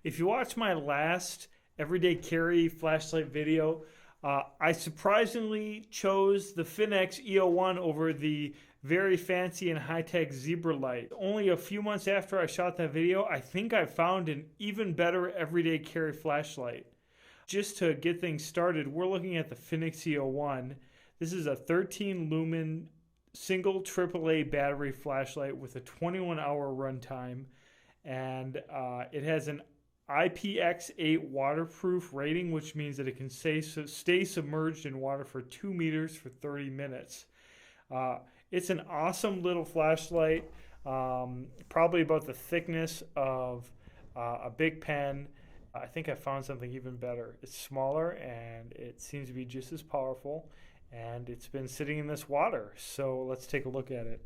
If you watch my last everyday carry flashlight video, I surprisingly chose the Fenix EO1 over the very fancy and high-tech Zebra light. Only a few months after I shot that video, I think I found an even better everyday carry flashlight. Just to get things started, we're looking at the Fenix EO1. This is a 13 lumen single AAA battery flashlight with a 21-hour runtime, and it has an IPX8 waterproof rating, which means that it can stay submerged in water for 2 meters for 30 minutes. It's an awesome little flashlight, probably about the thickness of a big pen. I think I found something even better. It's smaller and it seems to be just as powerful, and it's been sitting in this water. So let's take a look at it.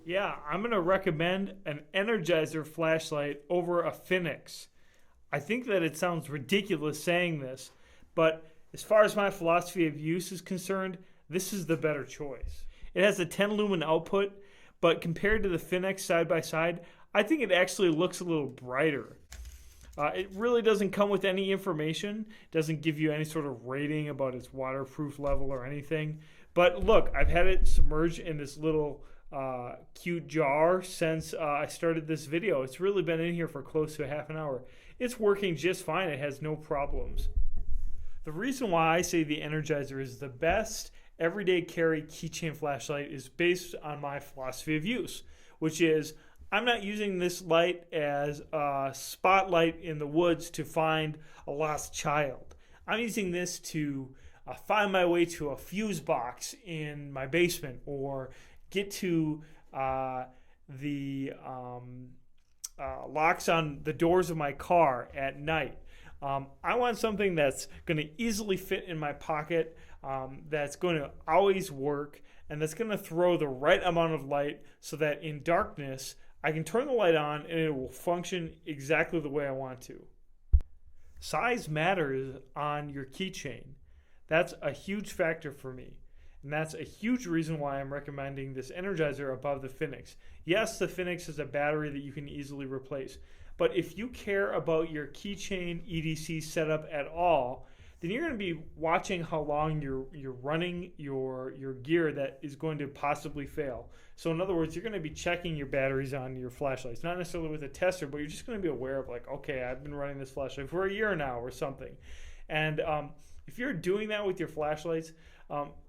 Yeah, I'm going to recommend an Energizer flashlight over a Fenix. I think that it sounds ridiculous saying this, but as far as my philosophy of use is concerned, this is the better choice. It has a 10 lumen output, but compared to the Fenix side by side, I think it actually looks a little brighter. It really doesn't come with any information, doesn't give you any sort of rating about its waterproof level or anything. But look, I've had it submerged in this little cute jar since I started this video. It's really been in here for close to half an hour. It's working just fine. It has no problems. The reason why I say the Energizer is the best everyday carry keychain flashlight is based on my philosophy of use, which is I'm not using this light as a spotlight in the woods to find a lost child. I'm using this to find my way to a fuse box in my basement, or get to the locks on the doors of my car at night. I want something that's going to easily fit in my pocket, that's going to always work, and that's going to throw the right amount of light so that in darkness I can turn the light on and it will function exactly the way I want to. Size matters on your keychain. That's a huge factor for me. And that's a huge reason why I'm recommending this Energizer above the Fenix. Yes, the Fenix is a battery that you can easily replace. But if you care about your keychain EDC setup at all, then you're going to be watching how long you're running your gear that is going to possibly fail. So in other words, you're going to be checking your batteries on your flashlights. Not necessarily with a tester, but you're just going to be aware of, like, okay, I've been running this flashlight for a year now or something. And if you're doing that with your flashlights,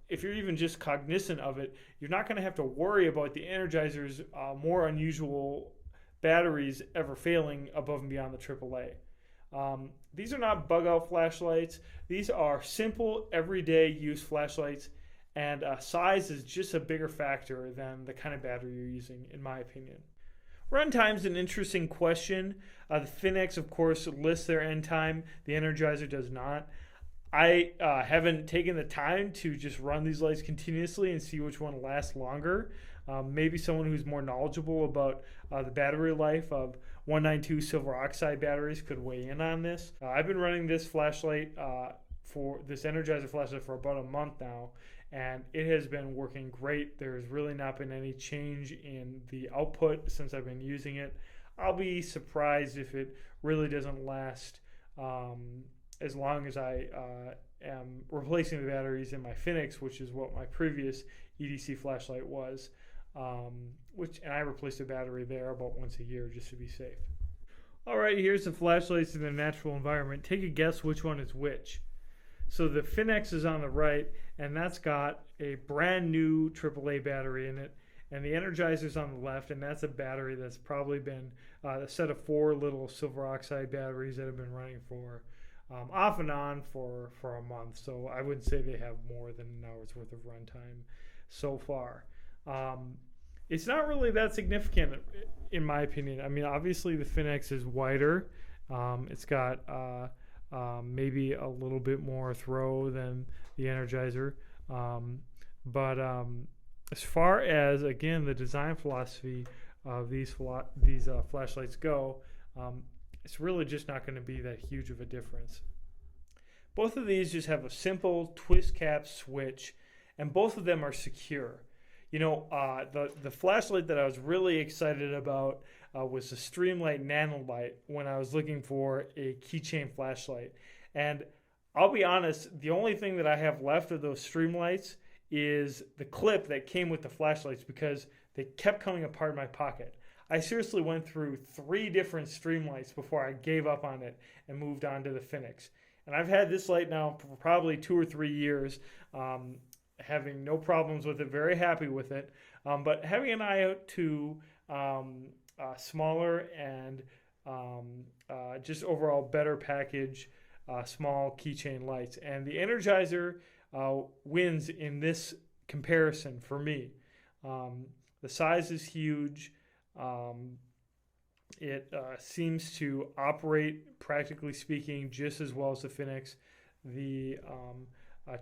if you're even just cognizant of it, you're not going to have to worry about the Energizer's more unusual batteries ever failing above and beyond the AAA. These are not bug out flashlights. These are simple, everyday use flashlights, and size is just a bigger factor than the kind of battery you're using, in my opinion. Runtime is an interesting question. The Fenix, of course, lists their end time. The Energizer does not. I haven't taken the time to just run these lights continuously and see which one lasts longer. Maybe someone who's more knowledgeable about the battery life of 192 silver oxide batteries could weigh in on this. I've been running this flashlight for this Energizer flashlight for about a month now, and it has been working great. There's really not been any change in the output since I've been using it. I'll be surprised if it really doesn't last as long as I am replacing the batteries in my Fenix, which is what my previous EDC flashlight was. And I replaced the battery there about once a year just to be safe. All right, here's the flashlights in the natural environment. Take a guess which one is which. So the Fenix is on the right, and that's got a brand new AAA battery in it. And the Energizer's on the left, and that's a battery that's probably been a set of 4 little silver oxide batteries that have been running for off and on for a month. So I would say they have more than an hour's worth of runtime so far. It's not really that significant in my opinion. I mean, obviously the Fenix is wider. It's got maybe a little bit more throw than the Energizer. But as far as, again, the design philosophy of these flashlights go, it's really just not going to be that huge of a difference. Both of these just have a simple twist cap switch, and both of them are secure. The flashlight that I was really excited about was the Streamlight Nanolight when I was looking for a keychain flashlight. And I'll be honest, the only thing that I have left of those Streamlights is the clip that came with the flashlights because they kept coming apart in my pocket. I seriously went through 3 different Streamlights before I gave up on it and moved on to the Fenix. And I've had this light now for probably 2 or 3 years, having no problems with it, very happy with it. But having an eye out to smaller and just overall better package, small keychain lights. And the Energizer wins in this comparison for me. The size is huge. It seems to operate, practically speaking, just as well as the Fenix. The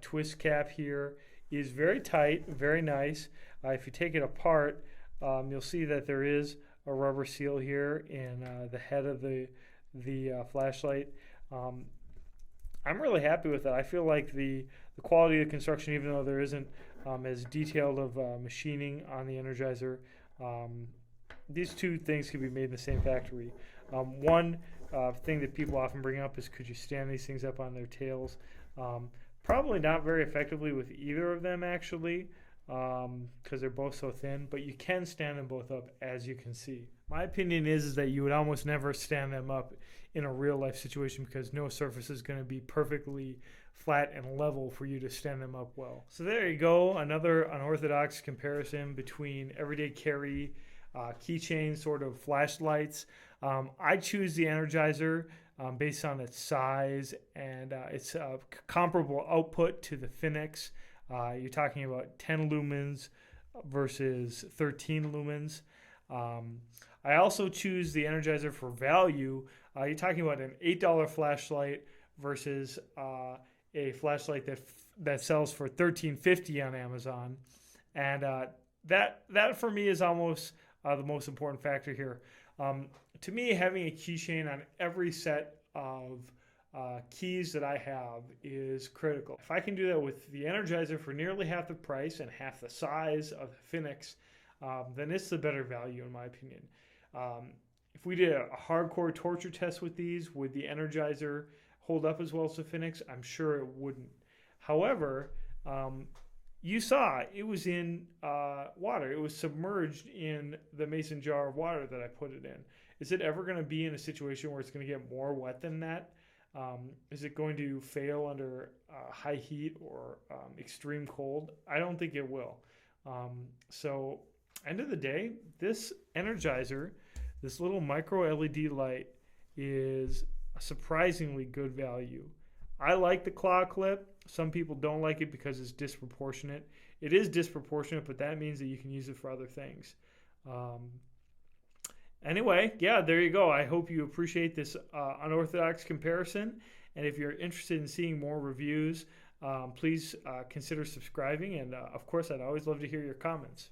twist cap here is very tight, very nice. If you take it apart, you'll see that there is a rubber seal here in the head of the flashlight. I'm really happy with it. I feel like the quality of the construction, even though there isn't as detailed of machining on the Energizer, these 2 things could be made in the same factory. One thing that people often bring up is, could you stand these things up on their tails? Probably not very effectively with either of them, actually, because they're both so thin, but you can stand them both up, as you can see. My opinion is that you would almost never stand them up in a real life situation because no surface is going to be perfectly flat and level for you to stand them up well. So there you go, another unorthodox comparison between everyday carry keychain sort of flashlights. I choose the Energizer based on its size and its comparable output to the Fenix. You're talking about 10 lumens versus 13 lumens. I also choose the Energizer for value. You're talking about an $8 flashlight versus a flashlight that sells for $13.50 on Amazon, and that for me is almost the most important factor here. To me, having a keychain on every set of keys that I have is critical. If I can do that with the Energizer for nearly half the price and half the size of the Fenix, then it's the better value in my opinion. If we did a hardcore torture test with these, would the Energizer hold up as well as the Fenix? I'm sure it wouldn't. However, you saw it was in water. It was submerged in the mason jar of water that I put it in. Is it ever going to be in a situation where it's going to get more wet than that? Is it going to fail under high heat or extreme cold? I don't think it will. So, end of the day, this Energizer, this little micro LED light, is a surprisingly good value. I like the claw clip. Some people don't like it because it's disproportionate. It is disproportionate, but that means that you can use it for other things. Anyway, yeah, there you go. I hope you appreciate this unorthodox comparison. And if you're interested in seeing more reviews, please consider subscribing. And of course, I'd always love to hear your comments.